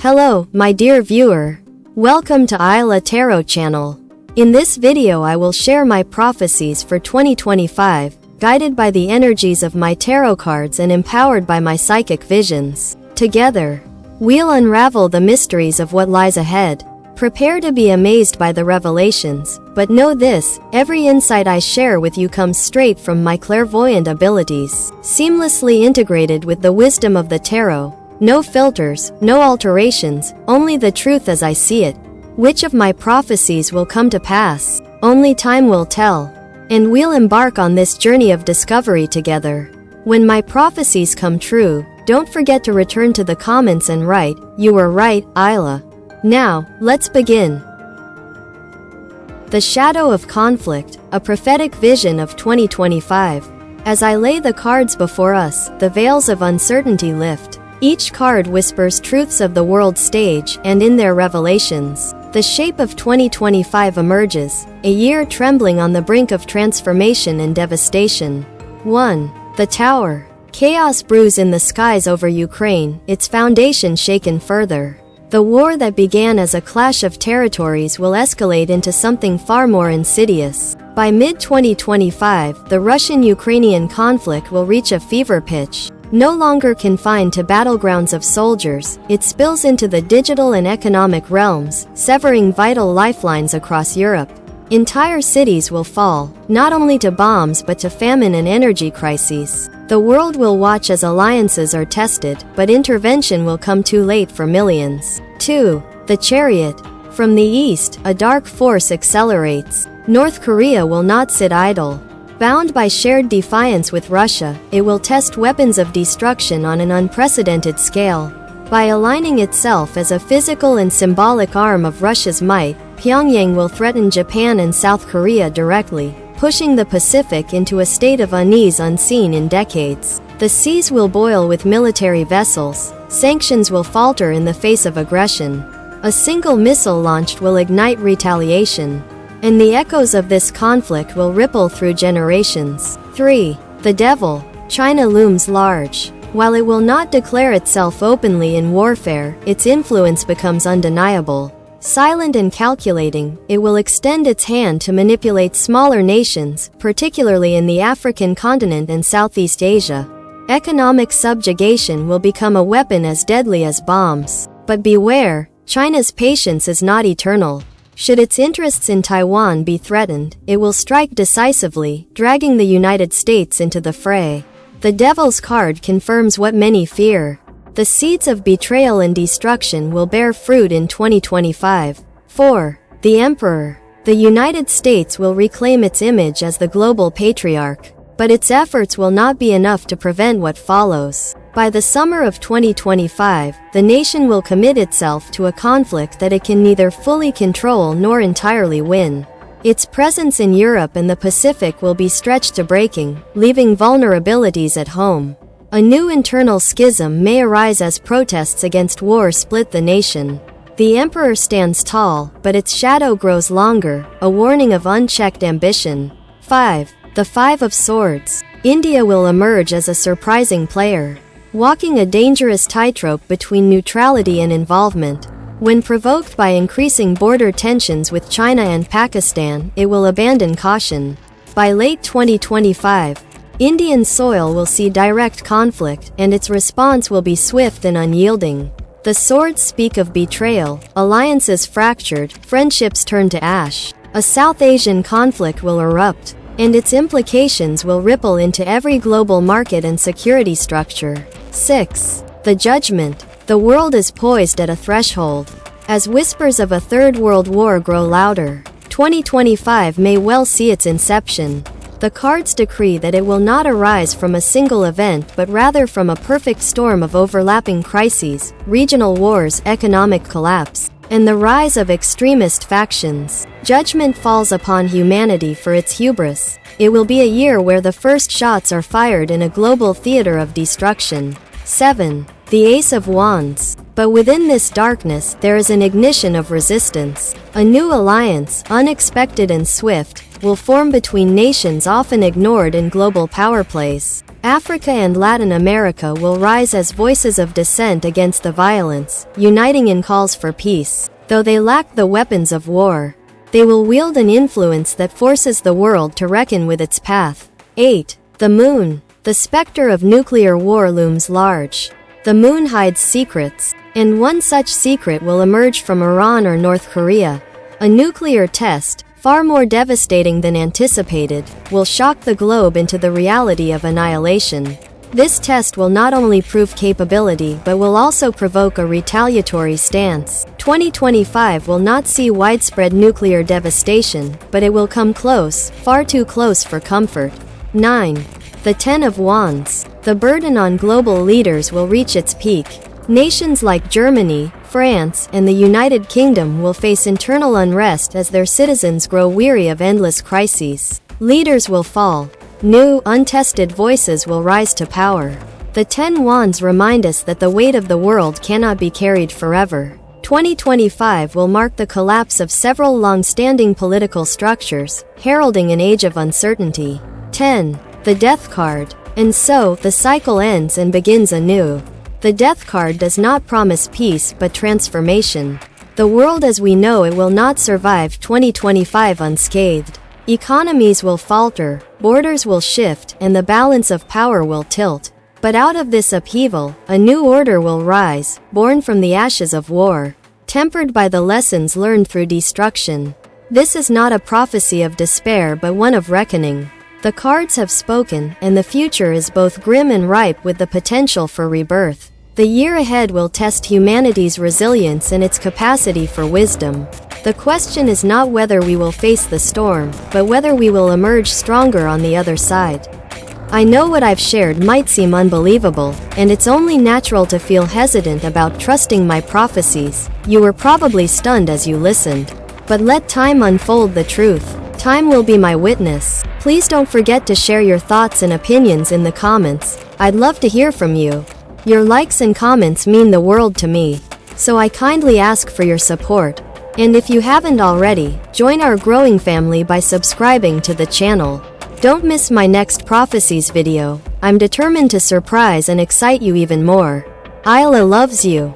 Hello, my dear viewer. Welcome to Isla Tarot channel. In this video I will share my prophecies for 2025, guided by the energies of my tarot cards and empowered by my psychic visions. Together, we'll unravel the mysteries of what lies ahead. Prepare to be amazed by the revelations, but know this, every insight I share with you comes straight from my clairvoyant abilities, seamlessly integrated with the wisdom of the tarot. No filters, no alterations, only the truth as I see it. Which of my prophecies will come to pass? Only time will tell. And we'll embark on this journey of discovery together. When my prophecies come true, don't forget to return to the comments and write, "You were right, Isla." Now, let's begin. The Shadow of Conflict, a prophetic vision of 2025. As I lay the cards before us, the veils of uncertainty lift. Each card whispers truths of the world stage, and in their revelations, the shape of 2025 emerges, a year trembling on the brink of transformation and devastation. 1. The Tower. Chaos brews in the skies over Ukraine, its foundation shaken further. The war that began as a clash of territories will escalate into something far more insidious. By mid-2025, the Russian-Ukrainian conflict will reach a fever pitch. No longer confined to battlegrounds of soldiers, it spills into the digital and economic realms, severing vital lifelines across Europe. Entire cities will fall, not only to bombs but to famine and energy crises. The world will watch as alliances are tested, but intervention will come too late for millions. 2. The Chariot. From the east, a dark force accelerates. North Korea will not sit idle. Bound by shared defiance with Russia, it will test weapons of destruction on an unprecedented scale. By aligning itself as a physical and symbolic arm of Russia's might, Pyongyang will threaten Japan and South Korea directly, pushing the Pacific into a state of unease unseen in decades. The seas will boil with military vessels, sanctions will falter in the face of aggression. A single missile launched will ignite retaliation. And the echoes of this conflict will ripple through generations. 3. The Devil. China looms large. While it will not declare itself openly in warfare, its influence becomes undeniable. Silent and calculating, it will extend its hand to manipulate smaller nations, particularly in the African continent and Southeast Asia. Economic subjugation will become a weapon as deadly as bombs. But beware, China's patience is not eternal. Should its interests in Taiwan be threatened, it will strike decisively, dragging the United States into the fray. The Devil's card confirms what many fear. The seeds of betrayal and destruction will bear fruit in 2025. 4. The Emperor. The United States will reclaim its image as the global patriarch. But its efforts will not be enough to prevent what follows. By the summer of 2025, the nation will commit itself to a conflict that it can neither fully control nor entirely win. Its presence in Europe and the Pacific will be stretched to breaking, leaving vulnerabilities at home. A new internal schism may arise as protests against war split the nation. The Emperor stands tall, but its shadow grows longer, a warning of unchecked ambition. 5. The Five of Swords. India will emerge as a surprising player, walking a dangerous tightrope between neutrality and involvement. When provoked by increasing border tensions with China and Pakistan, it will abandon caution. By late 2025, Indian soil will see direct conflict, and its response will be swift and unyielding. The swords speak of betrayal, alliances fractured, friendships turned to ash. A South Asian conflict will erupt, and its implications will ripple into every global market and security structure. 6. The Judgment. The world is poised at a threshold. As whispers of a third world war grow louder, 2025 may well see its inception. The cards decree that it will not arise from a single event but rather from a perfect storm of overlapping crises, regional wars, economic collapse, and the rise of extremist factions. Judgment falls upon humanity for its hubris. It will be a year where the first shots are fired in a global theater of destruction. 7. The Ace of Wands. But within this darkness, there is an ignition of resistance. A new alliance, unexpected and swift, will form between nations often ignored in global power plays. Africa and Latin America will rise as voices of dissent against the violence, uniting in calls for peace. Though they lack the weapons of war, they will wield an influence that forces the world to reckon with its path. 8. The Moon. The specter of nuclear war looms large. The moon hides secrets, and one such secret will emerge from Iran or North Korea. A nuclear test, far more devastating than anticipated, will shock the globe into the reality of annihilation. This test will not only prove capability but will also provoke a retaliatory stance. 2025 will not see widespread nuclear devastation, but it will come close, far too close for comfort. 9. The Ten of Wands. The burden on global leaders will reach its peak. Nations like Germany, France, and the United Kingdom will face internal unrest as their citizens grow weary of endless crises. Leaders will fall. New, untested voices will rise to power. The Ten Wands remind us that the weight of the world cannot be carried forever. 2025 will mark the collapse of several long-standing political structures, heralding an age of uncertainty. 10. The Death card. And so, the cycle ends and begins anew. The Death card does not promise peace but transformation. The world as we know it will not survive 2025 unscathed. Economies will falter, borders will shift, and the balance of power will tilt. But out of this upheaval, a new order will rise, born from the ashes of war, tempered by the lessons learned through destruction. This is not a prophecy of despair but one of reckoning. The cards have spoken, and the future is both grim and ripe with the potential for rebirth. The year ahead will test humanity's resilience and its capacity for wisdom. The question is not whether we will face the storm, but whether we will emerge stronger on the other side. I know what I've shared might seem unbelievable, and it's only natural to feel hesitant about trusting my prophecies. You were probably stunned as you listened. But let time unfold the truth. Time will be my witness. Please don't forget to share your thoughts and opinions in the comments. I'd love to hear from you. Your likes and comments mean the world to me, so I kindly ask for your support. And if you haven't already, join our growing family by subscribing to the channel. Don't miss my next Prophecies video. I'm determined to surprise and excite you even more. Isla loves you.